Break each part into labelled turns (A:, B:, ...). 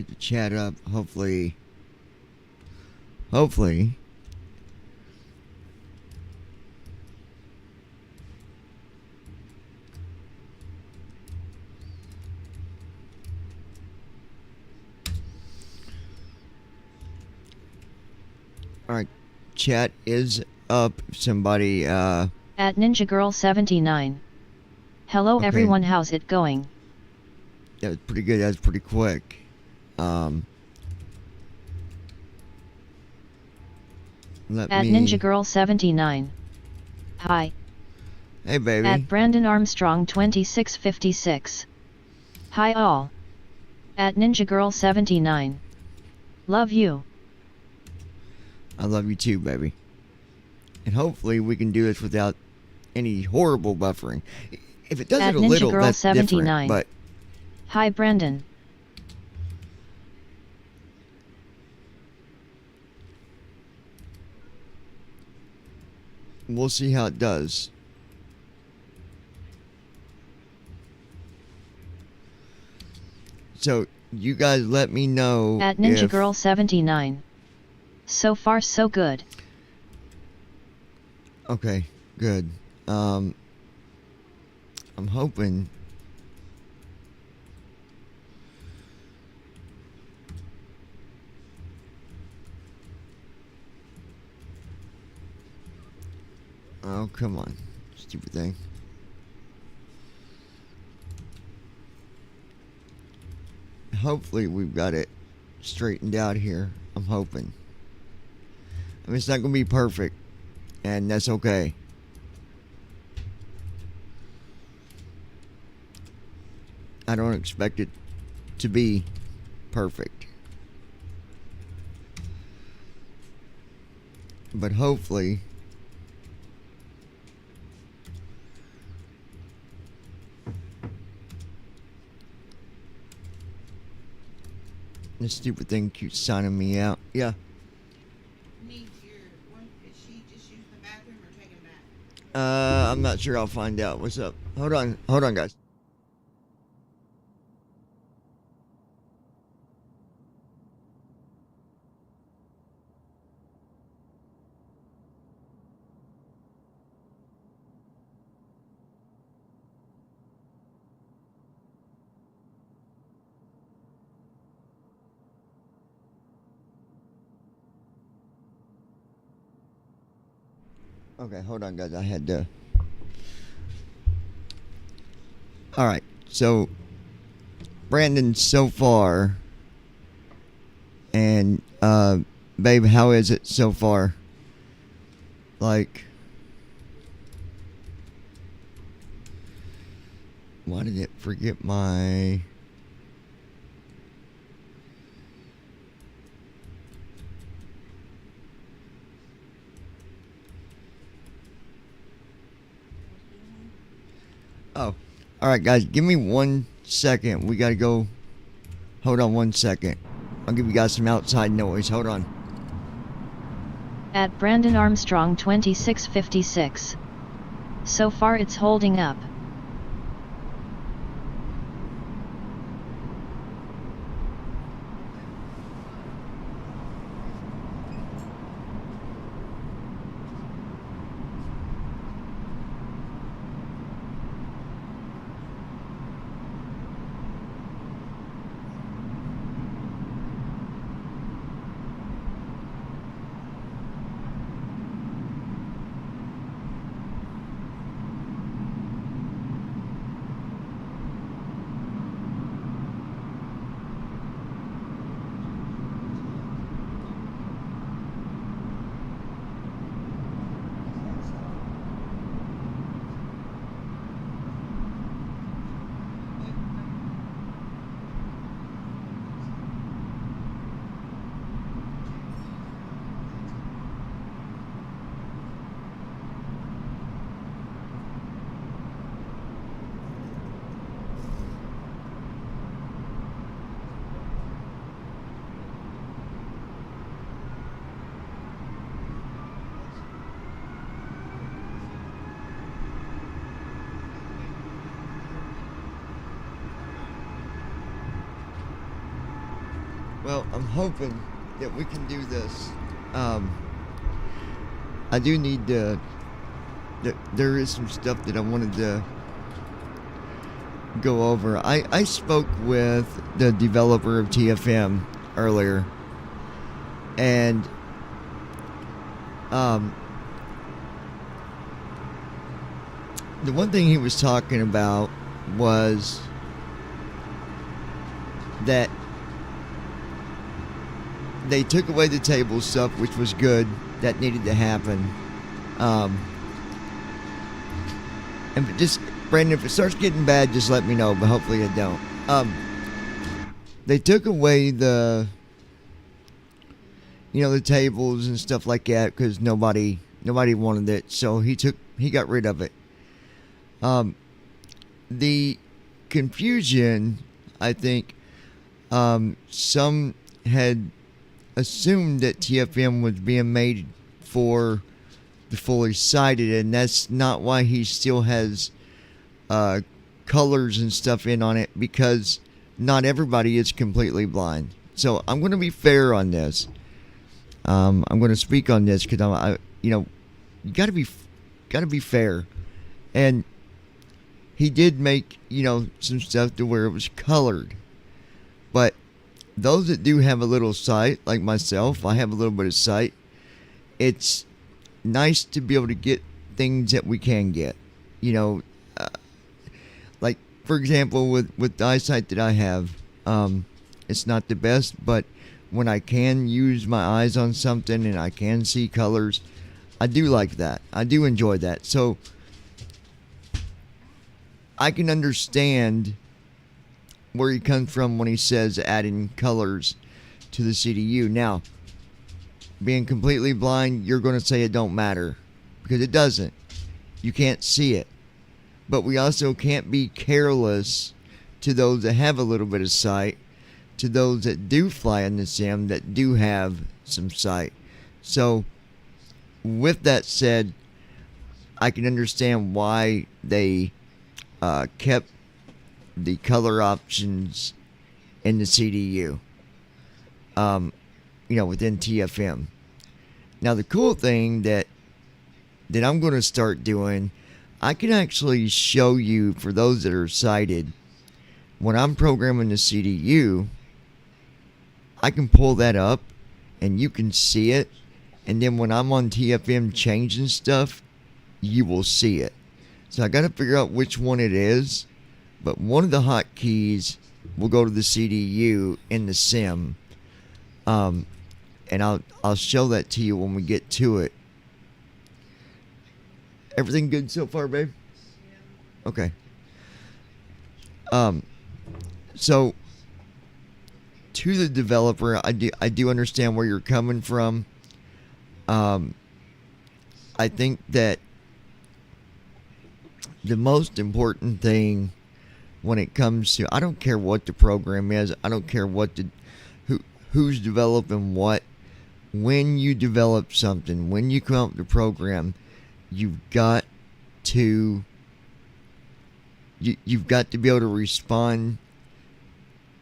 A: get the chat up. Hopefully. Hopefully. Alright, chat is up. If somebody,
B: At Ninja Girl 79. Hello
A: Okay.
B: everyone, how's it going?
A: That was pretty good. That was pretty quick.
B: At Ninja Girl 79. Hi.
A: Hey, baby.
B: At Brandon Armstrong 2656. Hi all. At Ninja Girl 79. Love you.
A: I love you too, baby. And hopefully we can do this without any horrible buffering. If it does
B: At
A: it a
B: Ninja
A: little,
B: Girl
A: that's
B: 79.
A: different. But
B: Hi Brandon.
A: we'll see how it does. So you guys let me know.
B: At Ninja
A: if,
B: Girl 79. So far so good.
A: Okay, good. I'm hoping. Oh, come on, stupid thing. Hopefully we've got it straightened out here. I'm hoping. I mean, it's not going to be perfect, and that's okay. I don't expect it to be perfect. But hopefully this stupid thing keeps signing me out. Yeah.
C: Is she just using the bathroom or taking a bath?
A: I'm not sure. I'll find out. What's up? Hold on, guys. Okay, hold on, guys. I had to. All right. So, Brandon, so far, and babe, how is it so far? Like, why did it forget my? Oh, all right, guys. Give me 1 second. We gotta go. Hold on 1 second. I'll give you guys some outside noise. Hold on.
B: At Brandon Armstrong 2656. So far it's holding up.
A: Well, I'm hoping that we can do this. Um, I do need to. There is some stuff that I wanted to go over. I spoke with the developer of TFM earlier, and um, the one thing he was talking about was that they took away the table stuff, which was good. That needed to happen. And just, Brandon, if it starts getting bad, just let me know, but hopefully it don't. They took away the tables and stuff like that because nobody wanted it, so he got rid of it. The confusion, I think, some had assumed that TFM was being made for the fully sighted, and that's not why he still has colors and stuff in on it, because not everybody is completely blind. So I'm going to be fair on this. I'm going to speak on this because you got to be fair, and he did make some stuff to where it was colored, but those that do have a little sight, like myself, I have a little bit of sight. It's nice to be able to get things that we can get. Like, for example, with the eyesight that I have, it's not the best, but when I can use my eyes on something and I can see colors, I do like that. I do enjoy that. So I can understand where he comes from when he says adding colors to the CDU. Now, being completely blind, you're going to say it don't matter, because it doesn't. You can't see it. But we also can't be careless to those that have a little bit of sight, to those that do fly in the sim that do have some sight. So, with that said, I can understand why they kept the color options in the CDU, within TFM. Now, the cool thing that I'm going to start doing, I can actually show you, for those that are sighted, when I'm programming the CDU, I can pull that up and you can see it, and then when I'm on TFM changing stuff, you will see it. So I got to figure out which one it is, but one of the hotkeys will go to the CDU in the sim, and I'll show that to you when we get to it. Everything good so far, babe? Okay. So to the developer, I do understand where you're coming from. I think that the most important thing when it comes to, I don't care what the program is, I don't care who's developing what. When you develop something, when you come up with a program, you've got to be able to respond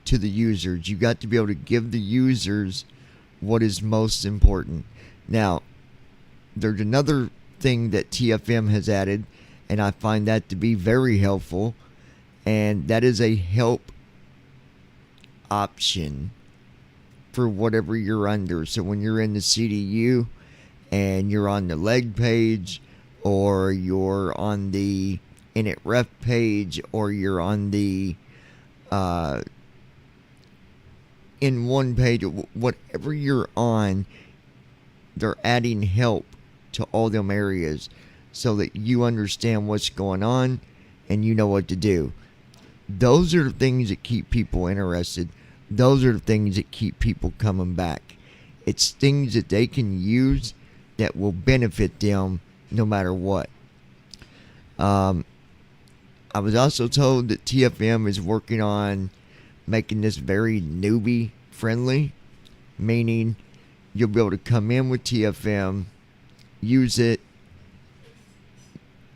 A: to the users. You've got to be able to give the users what is most important. Now, there's another thing that TFM has added, and I find that to be very helpful, and that is a help option for whatever you're under. So when you're in the CDU and you're on the leg page, or you're on the init ref page, or you're on the in one page, whatever you're on, they're adding help to all them areas so that you understand what's going on and you know what to do. Those are the things that keep people interested. Those are the things that keep people coming back. It's things that they can use that will benefit them no matter what. I was also told that TFM is working on making this very newbie friendly, meaning you'll be able to come in with TFM, use it,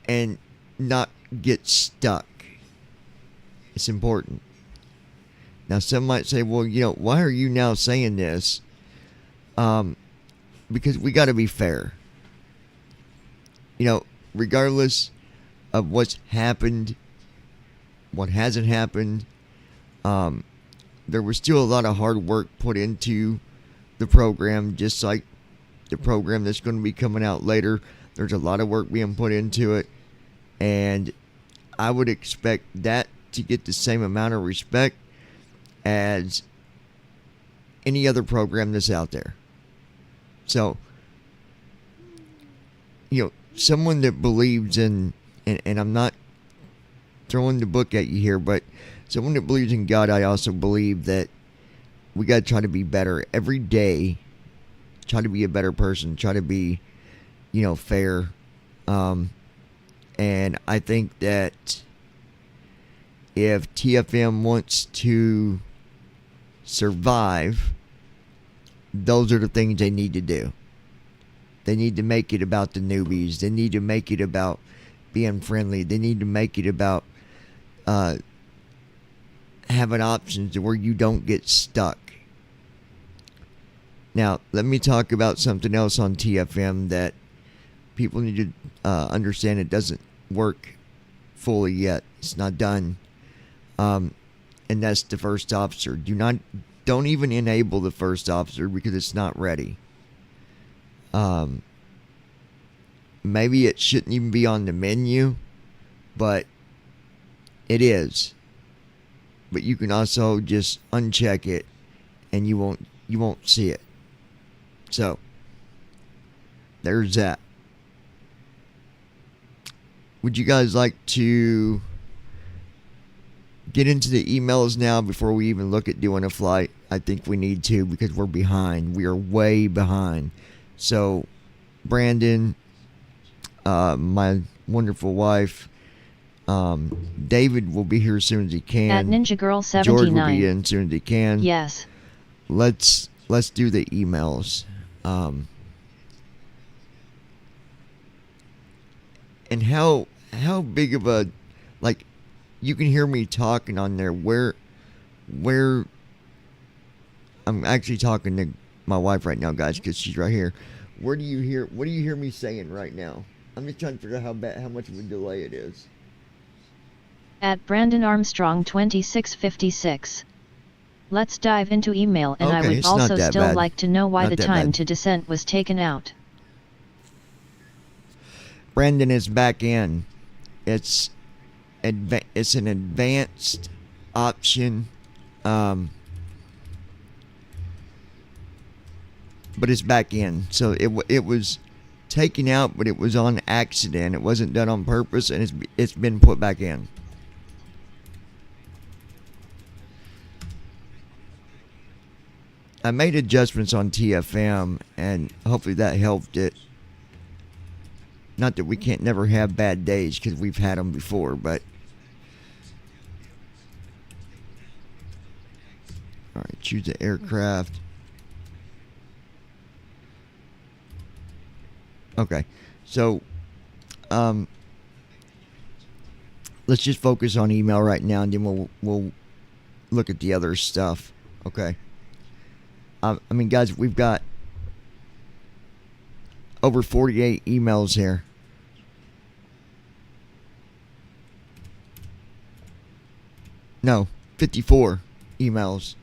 A: and not get stuck. It's important. Now, some might say, well, why are you now saying this? Because we got to be fair. Regardless of what's happened, what hasn't happened, there was still a lot of hard work put into the program, just like the program that's going to be coming out later. There's a lot of work being put into it, and I would expect that to get the same amount of respect as any other program that's out there. So, someone that believes in, and I'm not throwing the book at you here, but someone that believes in God, I also believe that we got to try to be better every day. Try to be a better person. Try to be, fair. And I think that if TFM wants to survive, those are the things they need to do. They need to make it about the newbies. They need to make it about being friendly. They need to make it about having options where you don't get stuck. Now, let me talk about something else on TFM that people need to understand. It doesn't work fully yet. It's not done. And that's the first officer. Don't even enable the first officer because it's not ready. Maybe it shouldn't even be on the menu, but it is. But you can also just uncheck it, and you won't see it. So there's that. Would you guys like to get into the emails now before we even look at doing a flight? I think we need to, because we're behind. We are way behind. So, Brandon, my wonderful wife, David will be here as soon as he can.
B: At Ninja Girl 79.
A: George will be in as soon as he can.
B: Yes.
A: Let's do the emails. And how big of a, like, you can hear me talking on there. Where I'm actually talking to my wife right now, guys, because she's right here. What do you hear me saying right now? I'm just trying to figure out how much of a delay it is.
B: At Brandon Armstrong 2656. Let's dive into email, and
A: Okay,
B: I would
A: it's not
B: also
A: that
B: still
A: bad.
B: like to know why
A: Not
B: the
A: that
B: time
A: bad.
B: to descent was taken out.
A: Brandon is back in. It's an advanced option, but it's back in. So it was taken out, but it was on accident. It wasn't done on purpose, and it's been put back in. I made adjustments on TFM, and hopefully that helped it. Not that we can't never have bad days, because we've had them before, but... Alright, choose the aircraft. Okay, so... let's just focus on email right now, and then we'll look at the other stuff. Okay. I mean, guys, we've got over 48 emails here. No, 54 emails.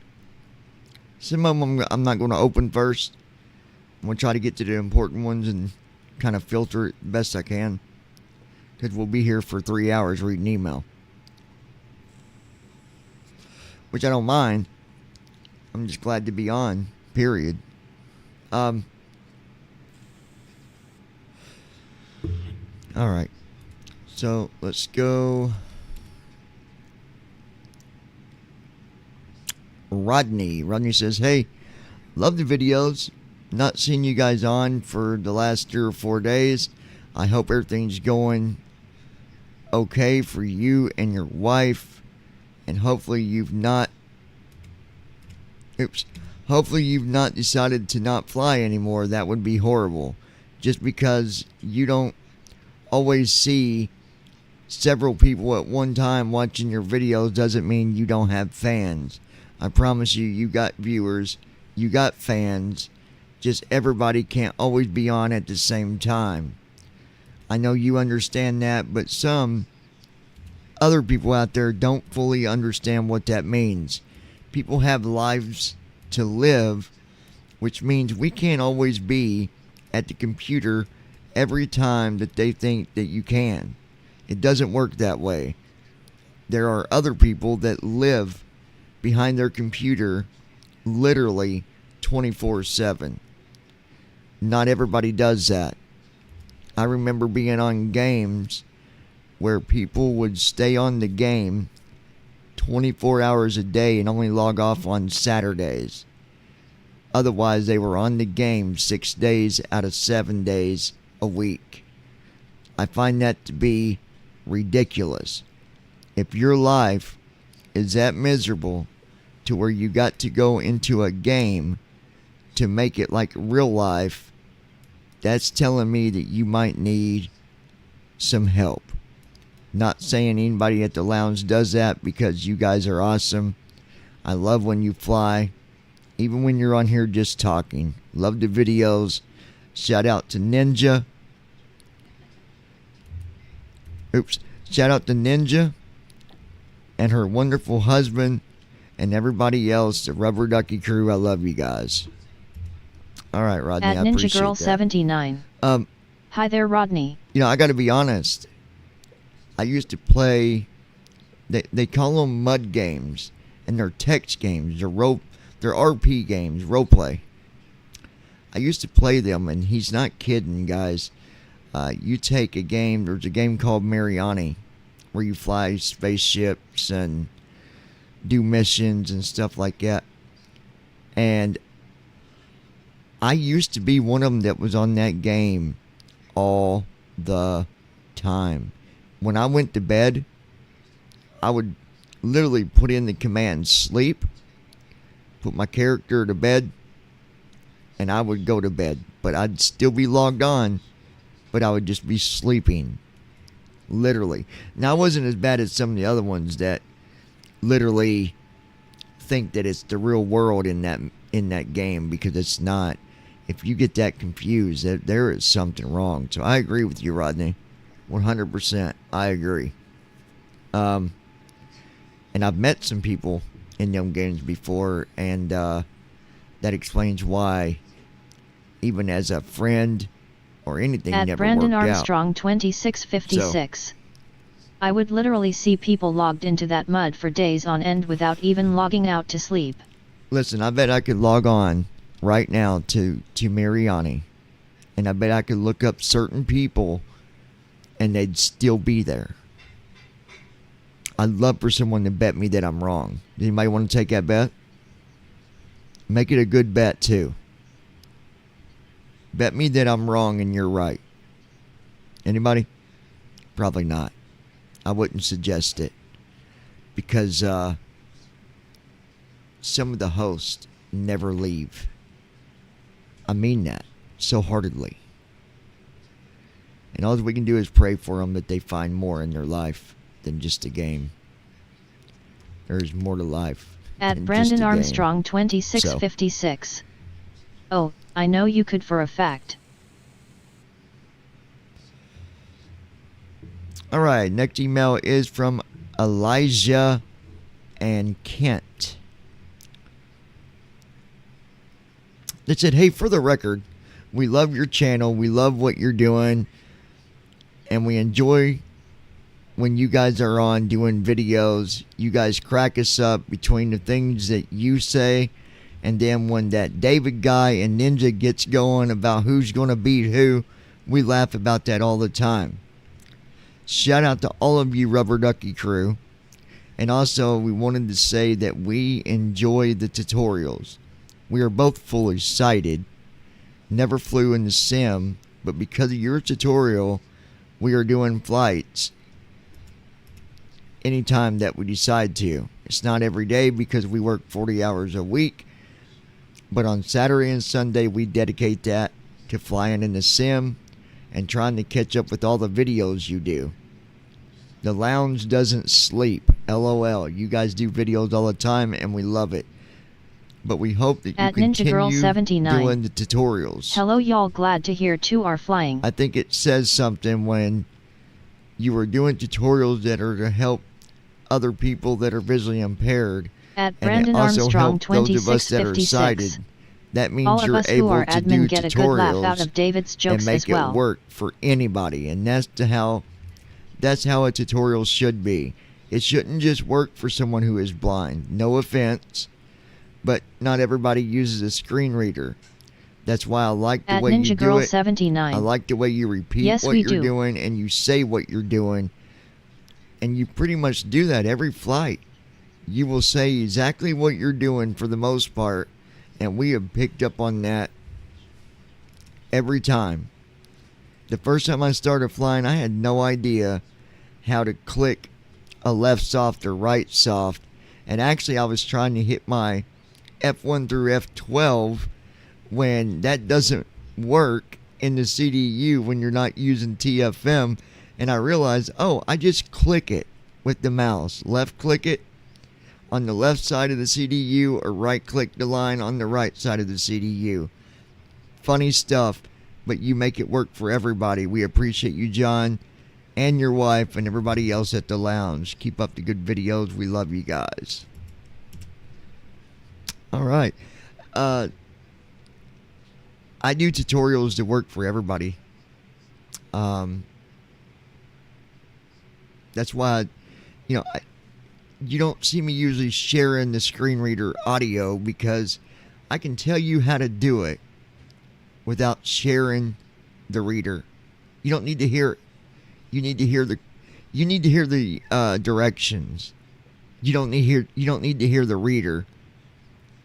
A: Some of them I'm not going to open first. I'm going to try to get to the important ones and kind of filter it the best I can, because we'll be here for 3 hours reading email, which I don't mind. I'm just glad to be on, period. Alright. So, let's go. Rodney. Rodney says, hey, love the videos. Not seen you guys on for the last 3 or 4 days. I hope everything's going okay for you and your wife. And hopefully you've not decided to not fly anymore. That would be horrible. Just because you don't always see several people at one time watching your videos doesn't mean you don't have fans. I promise you, you got viewers, you got fans. Just everybody can't always be on at the same time. I know you understand that, but some other people out there don't fully understand what that means. People have lives to live, which means we can't always be at the computer every time that they think that you can. It doesn't work that way. There are other people that live behind their computer literally 24/7. Not everybody does that. I remember being on games where people would stay on the game 24 hours a day and only log off on Saturdays. Otherwise, they were on the game 6 days out of 7 days a week. I find that to be ridiculous. If your life is that miserable to where you got to go into a game to make it like real life, that's telling me that you might need some help. Not saying anybody at the lounge does that, because you guys are awesome. I love when you fly, even when you're on here just talking. Love the videos. Shout out to Ninja. Shout out to Ninja and her wonderful husband and everybody else, the Rubber Ducky crew. I love you guys. All right, Rodney,
B: At
A: I
B: Ninja
A: appreciate
B: Girl
A: that.
B: 79. Hi there, Rodney.
A: You know, I got to be honest. I used to play. They call them mud games, and they're text games. They're RP games, role play. I used to play them, and he's not kidding, guys. You take a game. There's a game called Mariani, where you fly spaceships and do missions and stuff like that. And I used to be one of them that was on that game all the time. When I went to bed, I would literally put in the command sleep, put my character to bed, and I would go to bed. But I'd still be logged on, but I would just be sleeping. Literally. Now, I wasn't as bad as some of the other ones that literally think that it's the real world in that game, because it's not. If you get that confused, there is something wrong. So I agree with you, Rodney. 100%. I agree. And I've met some people in them games before, and that explains why, even as a friend or anything,
B: At
A: never
B: Brandon
A: worked out.
B: Armstrong 2656. I would literally see people logged into that mud for days on end without even logging out to sleep.
A: Listen, I bet I could log on right now to Mariani, and I bet I could look up certain people and they'd still be there. I'd love for someone to bet me that I'm wrong. Does anybody want to take that bet? Make it a good bet too. Bet me that I'm wrong and you're right. Anybody? Probably not. I wouldn't suggest it, because some of the hosts never leave. I mean that so heartedly. And all we can do is pray for them that they find more in their life than just a game. There's more to life.
B: At
A: than
B: Brandon
A: just a game.
B: Armstrong 2656. Oh, I know you could for a fact.
A: All right, next email is from Elijah and Kent. They said, hey, for the record, we love your channel. We love what you're doing. And we enjoy when you guys are on doing videos. You guys crack us up between the things that you say, and then when that David guy and Ninja gets going about who's going to beat who, we laugh about that all the time. Shout out to all of you Rubber Ducky crew. And also, we wanted to say that we enjoy the tutorials. We are both fully sighted, never flew in the sim, but because of your tutorial, we are doing flights anytime that we decide to. It's not every day because we work 40 hours a week, but on Saturday and Sunday, we dedicate that to flying in the sim and trying to catch up with all the videos you do. The lounge doesn't sleep. LOL. You guys do videos all the time, and we love it. but we hope that you
B: At Ninja Girl
A: continue
B: 79.
A: doing the tutorials.
B: Hello y'all, glad to hear two are flying.
A: I think it says something when you are doing tutorials that are to help other people that are visually impaired,
B: At
A: and
B: Brandon
A: it also
B: Armstrong
A: helps those of us that are
B: 2656.
A: sighted. That means
B: All of
A: you're
B: us who
A: able
B: are
A: to do
B: admin get a good laugh out
A: tutorials
B: of David's
A: and
B: jokes
A: make
B: as well.
A: it work for anybody, and that's how a tutorial should be. It shouldn't just work for someone who is blind. No offense, but not everybody uses a screen reader. That's why I like the
B: At
A: way you
B: Ninja
A: do
B: Girl
A: it.
B: 79.
A: I like the way you repeat
B: Yes,
A: what
B: we
A: you're
B: do.
A: doing and you say what you're doing. And you pretty much do that every flight. You will say exactly what you're doing for the most part. And we have picked up on that every time. The first time I started flying, I had no idea how to click a left soft or right soft. And actually, I was trying to hit my F1 through F12 when that doesn't work in the CDU when you're not using TFM. And I realized, oh, I just click it with the mouse. Left click it on the left side of the CDU or right click the line on the right side of the CDU. Funny stuff, but you make it work for everybody. We appreciate you, John, and your wife, and everybody else at the lounge. Keep up the good videos. We love you guys. All right. I do tutorials that work for everybody. That's why, you don't see me usually sharing the screen reader audio because I can tell you how to do it without sharing the reader. You don't need to hear it. You need to hear the directions. You don't need to hear the reader.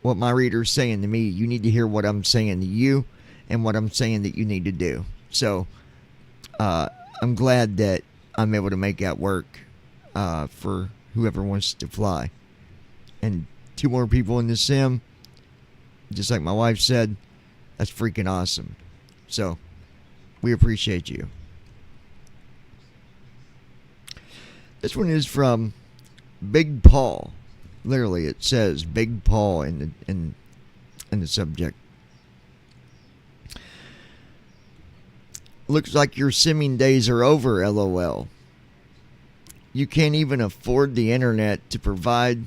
A: What my reader's saying to me. You need to hear what I'm saying to you and what I'm saying that you need to do. So I'm glad that I'm able to make that work for whoever wants to fly. And 2 more people in the sim, just like my wife said, that's freaking awesome. So we appreciate you. This one is from Big Paul. Literally, it says Big Paul in the subject. Looks like your simming days are over, LOL. You can't even afford the internet to provide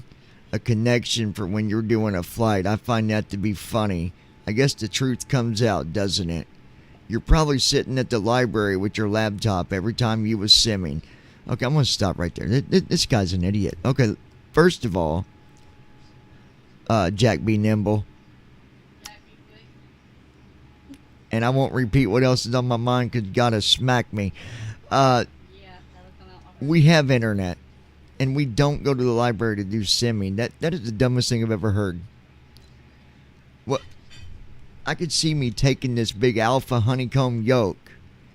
A: a connection for when you're doing a flight. I find that to be funny. I guess the truth comes out, doesn't it? You're probably sitting at the library with your laptop every time you was simming. Okay, I'm going to stop right there. This guy's an idiot. Okay, first of all, Jack B. Nimble. And I won't repeat what else is on my mind because you gotta smack me. We have internet, and we don't go to the library to do simming. That is the dumbest thing I've ever heard. What? I could see me taking this big alpha honeycomb yolk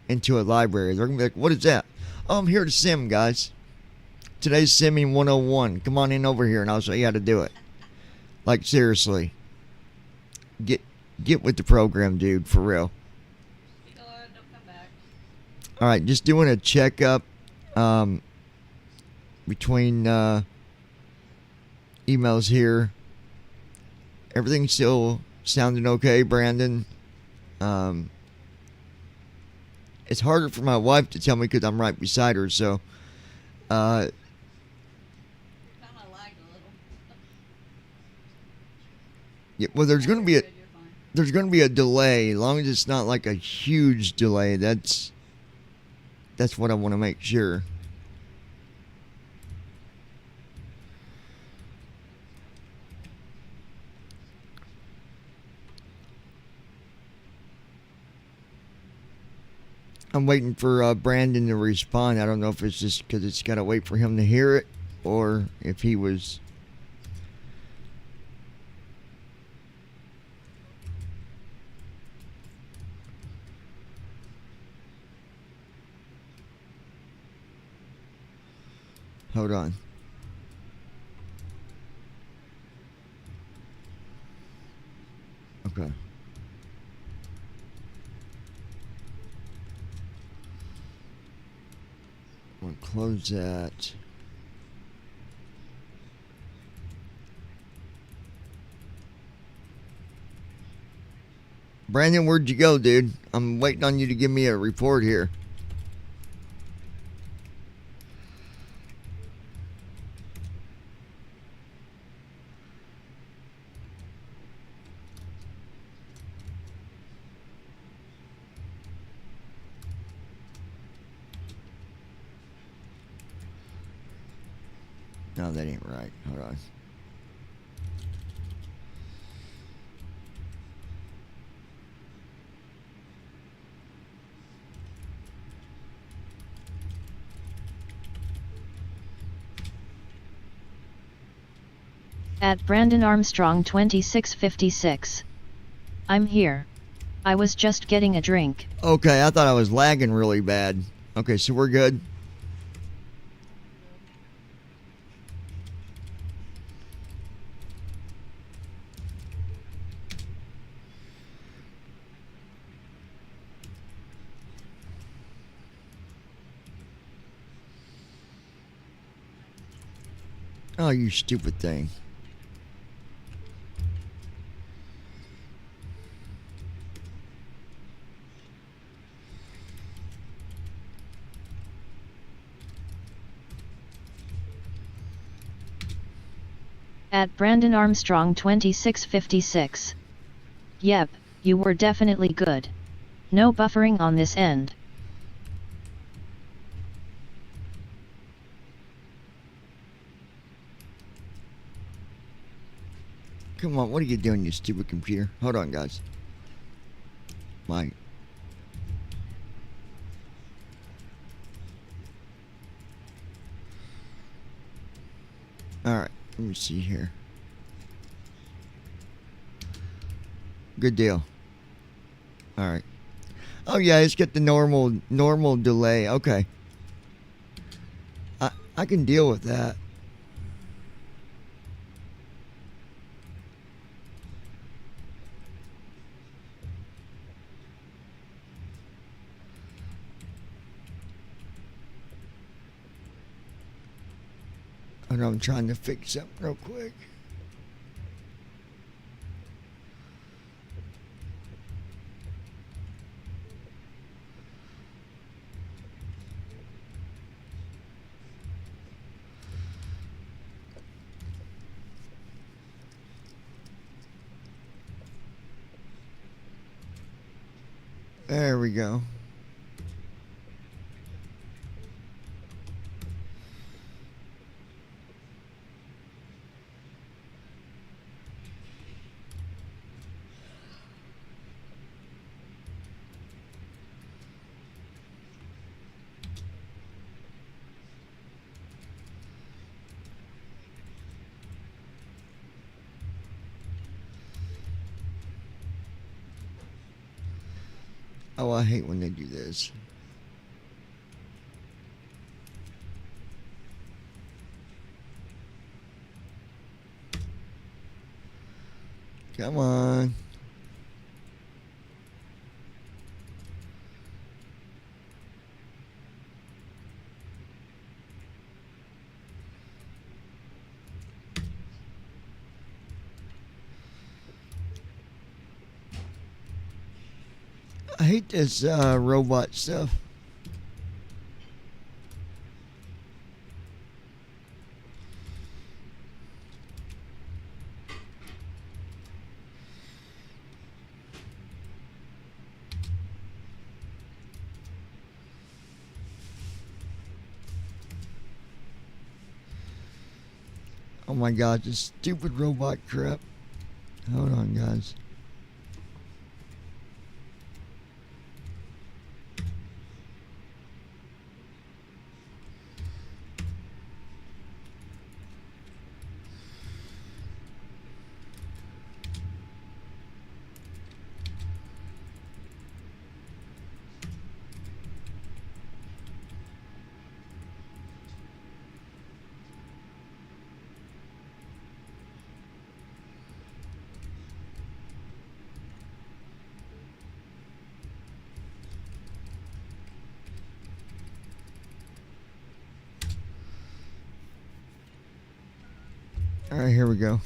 A: into a library. They're gonna be like, "What is that?" "Oh, I'm here to sim, guys. Today's simming 101. Come on in over here, and I'll show you how to do it." Like, seriously. Get with the program, dude, for real. All right, just doing a checkup between emails here. Everything's still sounding okay, Brandon. It's harder for my wife to tell me because I'm right beside her, so yeah, well, there's going to be a delay, as long as it's not like a huge delay. That's what I want to make sure. I'm waiting for Brandon to respond. I don't know if it's just because it's got to wait for him to hear it, or if he was... Hold on. Okay. I'm going to close that. Brandon, where'd you go, dude? I'm waiting on you to give me a report here. No, that ain't right. Hold on.
B: At Brandon Armstrong 2656. I'm here. I was just getting a drink.
A: Okay, I thought I was lagging really bad. Okay, so we're good. Oh, you stupid thing.
B: At Brandon Armstrong 2656. Yep, you were definitely good. No buffering on this end.
A: Come on, what are you doing, you stupid computer? Hold on, guys. Alright, let me see here. Good deal. Alright. Oh yeah, it's got the normal delay. Okay. I can deal with that. And I'm trying to fix something real quick. There we go. Oh, I hate when they do this. Come on. I hate this robot stuff. Oh my god, this stupid robot crap. Hold on, guys. All right, here we go.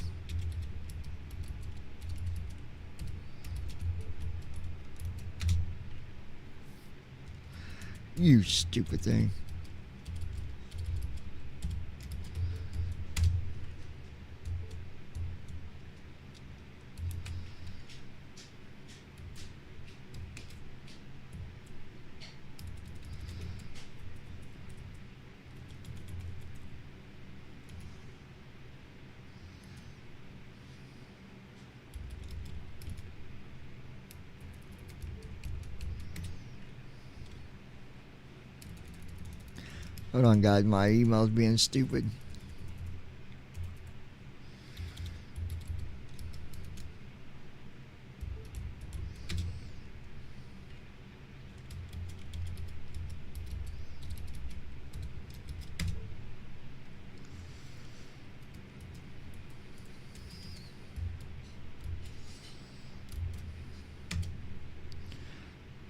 A: You stupid thing. Hold on, guys. My email's being stupid.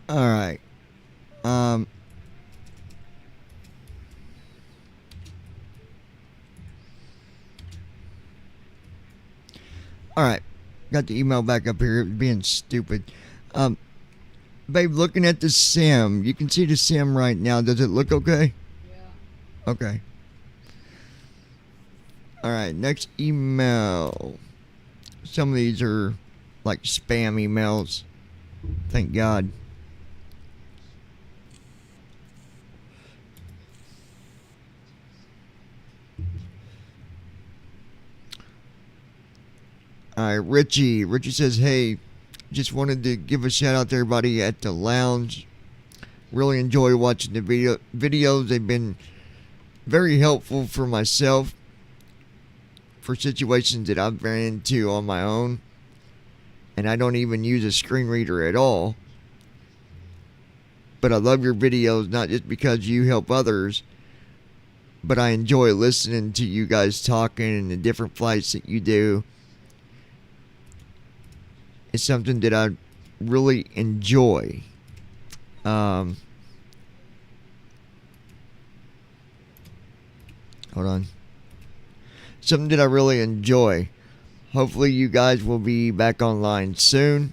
A: All right. All right. Got the email back up here. It was being stupid. Babe, looking at the sim, you can see the sim right now. Does it look okay?
C: Yeah.
A: Okay. All right. Next email. Some of these are like spam emails. Thank God. All right, Richie. Richie says, hey, just wanted to give a shout out to everybody at the lounge. Really enjoy watching the videos. They've been very helpful for myself for situations that I've ran into on my own. And I don't even use a screen reader at all. But I love your videos, not just because you help others, but I enjoy listening to you guys talking and the different flights that you do. It's something that I really enjoy. Hold on. Something that I really enjoy. Hopefully you guys will be back online soon.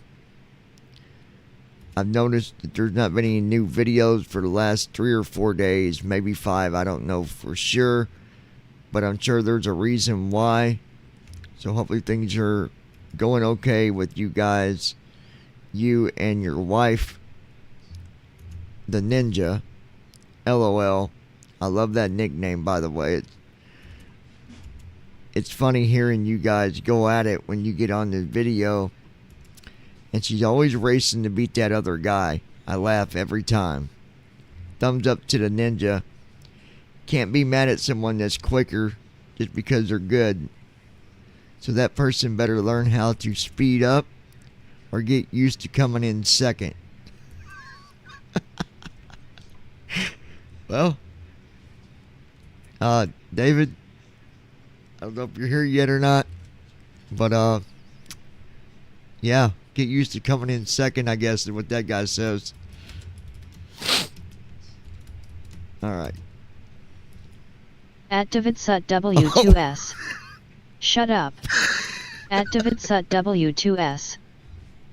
A: I've noticed that there's not been any new videos for the last 3 or 4 days, maybe 5. I don't know for sure, but I'm sure there's a reason why. So hopefully things are going okay with you guys, you and your wife, the Ninja. LOL. I love that nickname, by the way. It's funny hearing you guys go at it when you get on the video, and she's always racing to beat that other guy. I laugh every time. Thumbs up to the Ninja. Can't be mad at someone that's quicker just because they're good. So that person better learn how to speed up or get used to coming in second. Well, David, I don't know if you're here yet or not, but yeah, get used to coming in second, I guess, is what that guy says. All right.
B: At DavidSut W2S. Shut up. At DavidSut W2S.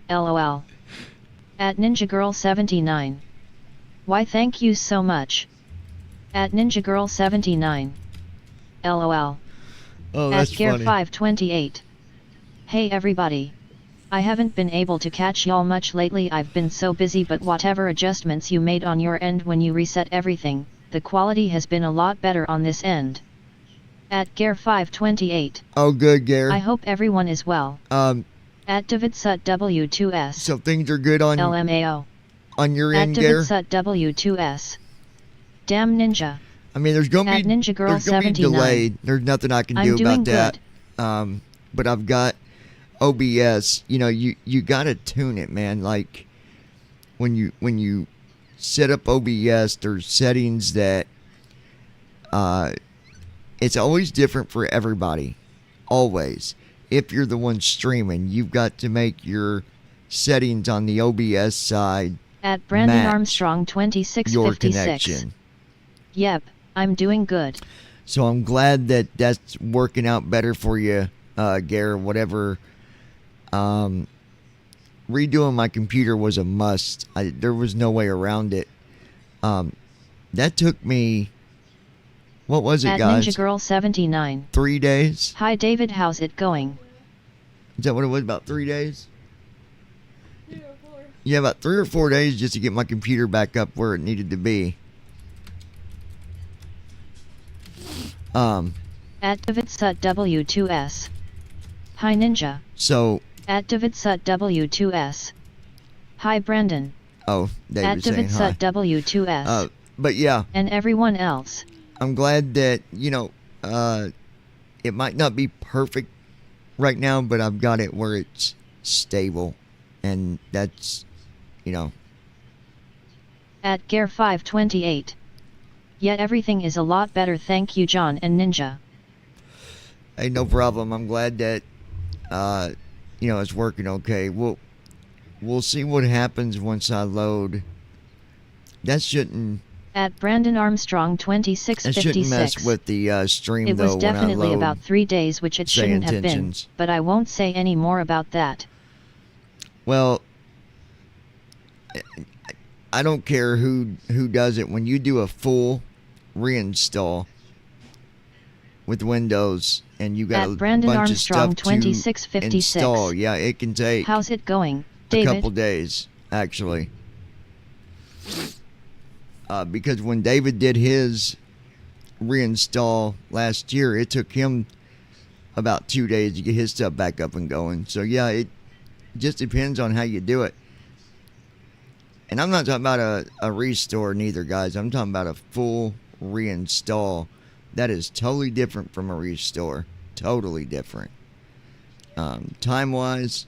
B: LOL. At NinjaGirl79. Why thank you so much. At NinjaGirl79. LOL.
A: Oh, that's
B: at
A: funny.
B: Gear528. Hey everybody. I haven't been able to catch y'all much lately. I've been so busy, but whatever adjustments you made on your end when you reset everything, the quality has been a lot better on this end. At Gear528.
A: Oh, good, Gare.
B: I hope everyone is well. At DavidSut W2S.
A: So things are good on
B: LMAO.
A: on your
B: At
A: end, Gare?
B: DavidSut W2S. Damn Ninja.
A: I mean, there's gonna
B: At
A: be
B: Ninja Girl
A: there's gonna be
B: 79.
A: delayed. There's nothing I can
B: I'm
A: do
B: doing
A: about that.
B: good.
A: But I've got OBS. You know, you gotta tune it, man. Like when you set up OBS, there's settings that it's always different for everybody. Always. If you're the one streaming, you've got to make your settings on the OBS side
B: At Brandon
A: match
B: Armstrong
A: your
B: 2656.
A: connection.
B: Yep, I'm doing good.
A: So I'm glad that that's working out better for you, Gare. Whatever. Redoing my computer was a must. There was no way around it. that took me, what was it,
B: At
A: guys?
B: Ninja Girl 79.
A: 3 days?
B: Hi David, how's it going?
A: Is that what it was, about 3 days?
C: 3 or 4.
A: Yeah, about 3 or 4 days just to get my computer back up where it needed to be.
B: At David Sut W2S. Hi Ninja.
A: So,
B: At David Sut W2S. Hi Brandon.
A: oh, Dave
B: At
A: was saying
B: David
A: hi.
B: Sut W2S.
A: But yeah,
B: And everyone else.
A: I'm glad that, it might not be perfect right now, but I've got it where it's stable. And that's,
B: At Gare528. Yet everything is a lot better, thank you John and Ninja.
A: hey, no problem. I'm glad that, it's working okay. We'll see what happens once I load. That shouldn't
B: At Brandon Armstrong
A: mess
B: 2656.
A: with the stream,
B: It
A: though,
B: was
A: when I
B: definitely
A: load.
B: about 3 days, which it
A: say
B: shouldn't have been,
A: intentions.
B: but I won't say any more about that.
A: Well, I don't care who does it. When you do a full reinstall with Windows and you got
B: At
A: a
B: Brandon
A: bunch
B: Armstrong
A: of stuff to
B: 2656.
A: install, yeah, it can take
B: How's it going,
A: a
B: David?
A: couple days, actually. Because when David did his reinstall last year, it took him about 2 days to get his stuff back up and going. So yeah, it just depends on how you do it. And I'm not talking about a restore neither, guys. I'm talking about a full reinstall. That is totally different from a restore. Totally different. Time-wise,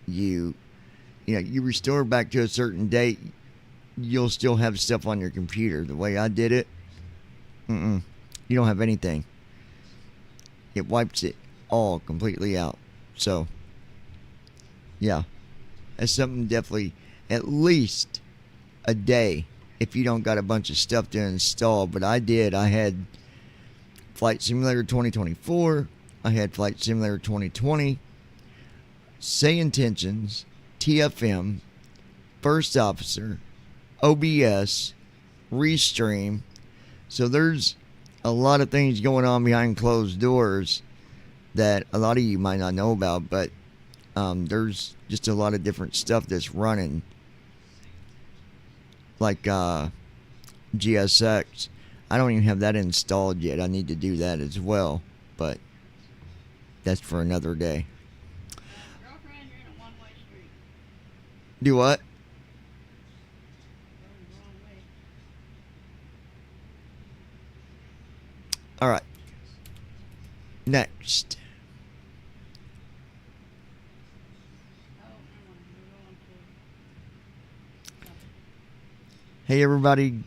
A: you restore back to a certain date, you'll still have stuff on your computer. The way I did it, you don't have anything. It wipes it all completely out. So, yeah, that's something definitely, at least a day if you don't got a bunch of stuff to install. But I did. I had Flight Simulator 2024. I had Flight Simulator 2020. Say Intentions, TFM, First Officer, OBS, Restream. So there's a lot of things going on behind closed doors that a lot of you might not know about, but there's just a lot of different stuff that's running, like GSX. I don't even have that installed yet. I need to do that as well, but that's for another day.
C: Girlfriend, you're in a one-way street.
A: Do what?
C: Going the wrong way.
A: All right. Next.
C: Oh, never mind. We're going to.
A: Hey everybody,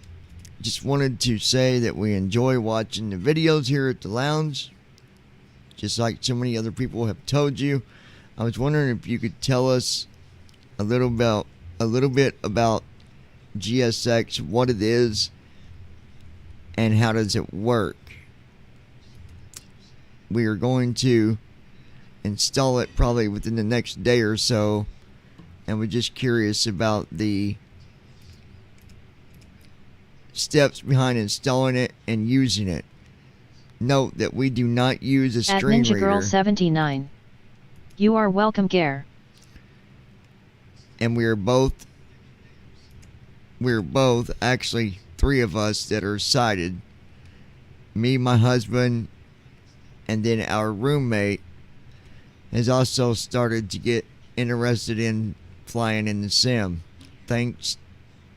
A: just wanted to say that we enjoy watching the videos here at the lounge. Just like so many other people have told you. I was wondering if you could tell us a little bit about GSX, what it is, and how does it work. We are going to install it probably within the next day or so, and we're just curious about the steps behind installing it and using it. Note that we do not use a
B: At
A: screen
B: Ninja
A: reader,
B: Girl 79. You are welcome, Gare.
A: and we're both actually 3 of us that are sighted. Me, my husband, and then our roommate has also started to get interested in flying in the sim, thanks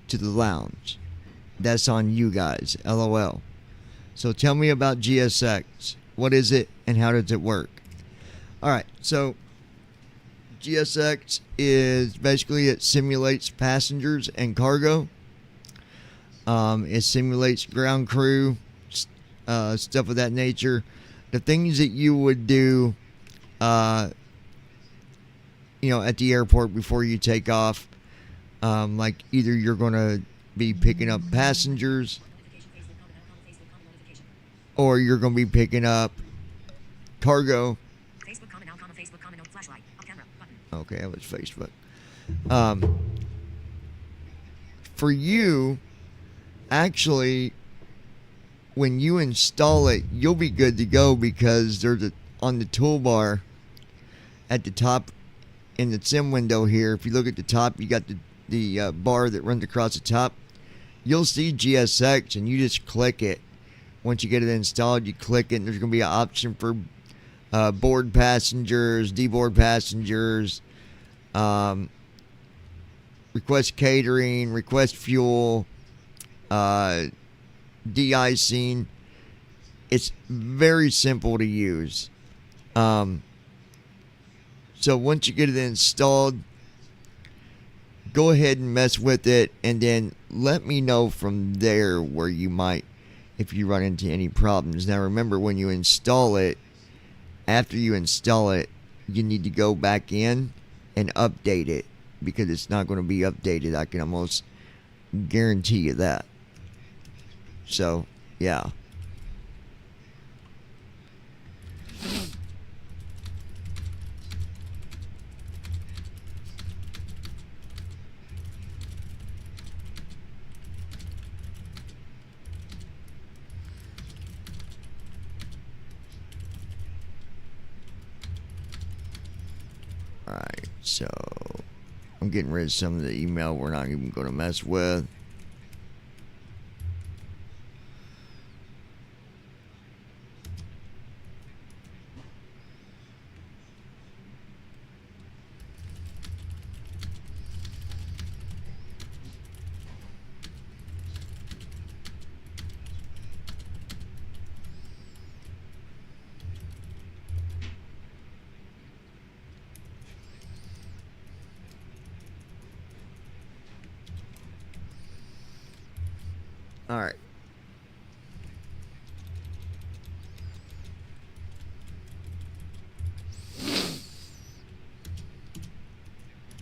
A: to the lounge. That's on you guys, LOL. So tell me about GSX. What is it and how does it work? Alright, so GSX is basically, it simulates passengers and cargo. It simulates ground crew, stuff of that nature. The things that you would do, at the airport before you take off. Like either you're going to be picking up passengers, or you're going to be picking up cargo.
D: Facebook comment now, Facebook comment no flashlight, up camera, button.
A: Okay, that was Facebook. For you, actually, when you install it, you'll be good to go because on the toolbar at the top in the sim window here, if you look at the top, you got the bar that runs across the top. You'll see GSX, and you just click it. Once you get it installed, you click it, and there's going to be an option for board passengers, deboard passengers, request catering, request fuel, de-icing. It's very simple to use. So once you get it installed, go ahead and mess with it, and then let me know from there where you might, if you run into any problems. Now remember, when you install it, after you install it, you need to go back in and update it, because it's not going to be updated. I can almost guarantee you that. So, yeah. Alright, so I'm getting rid of some of the email we're not even going to mess with. All right.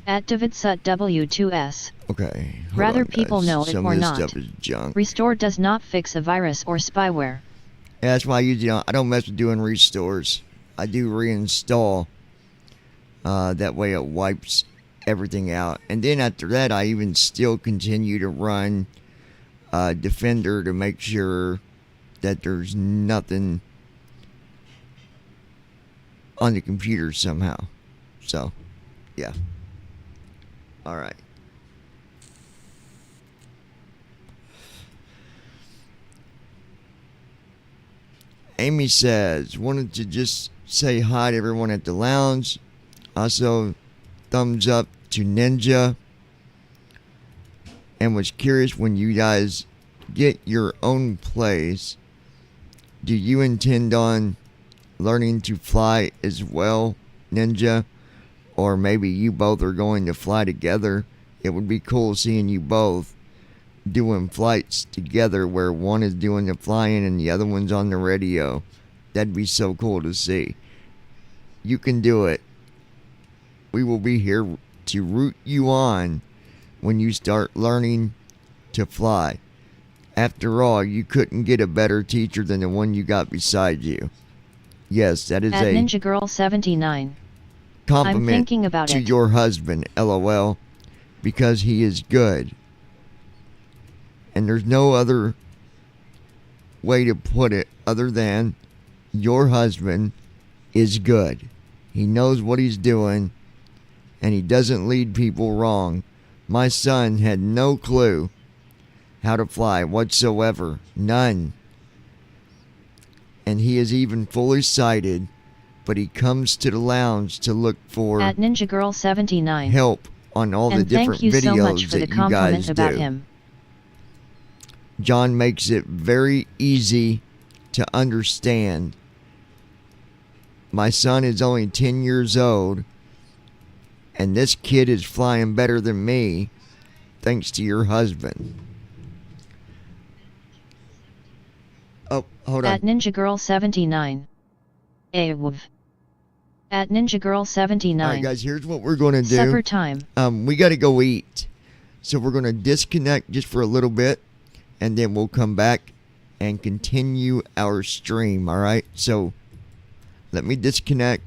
B: At Davidsut W2S.
A: Okay. hold
B: Rather
A: on,
B: people
A: guys.
B: know it
A: Some
B: or
A: of this
B: not.
A: stuff is junk.
B: Restore does not fix a virus or spyware.
A: Yeah, that's why I usually I don't mess with doing restores. I do reinstall. That way it wipes everything out. And then after that, I even still continue to run Defender to make sure that there's nothing on the computer somehow. So, yeah. All right. Amy says, wanted to just say hi to everyone at the lounge. Also, thumbs up to Ninja. And was curious, when you guys get your own place, do you intend on learning to fly as well, Ninja? Or maybe you both are going to fly together. It would be cool seeing you both doing flights together, where one is doing the flying and the other one's on the radio. That'd be so cool to see. You can do it. We will be here to root you on when you start learning to fly. After all, you couldn't get a better teacher than the one you got beside you. Yes, that is
B: At
A: a
B: Ninja Girl 79. I'm
A: compliment
B: thinking about
A: to
B: it.
A: your husband, LOL, because he is good. And there's no other way to put it other than your husband is good. He knows what he's doing, and he doesn't lead people wrong. My son had no clue how to fly whatsoever. None. And he is even fully sighted, but he comes to the lounge to look for
B: At Ninja Girl 79.
A: help on all the
B: And
A: different
B: thank you so much
A: videos
B: for the
A: that you guys
B: compliment about
A: do.
B: him.
A: John makes it very easy to understand. My son is only 10 years old, and this kid is flying better than me thanks to your husband. Oh, hold
B: At
A: on.
B: Ninja Girl 79. Aww. At Ninja Girl 79.
A: All right, guys, here's what we're going to do.
B: Supper time.
A: We got to go eat. So we're going to disconnect just for a little bit, and then we'll come back and continue our stream, all right? So let me disconnect.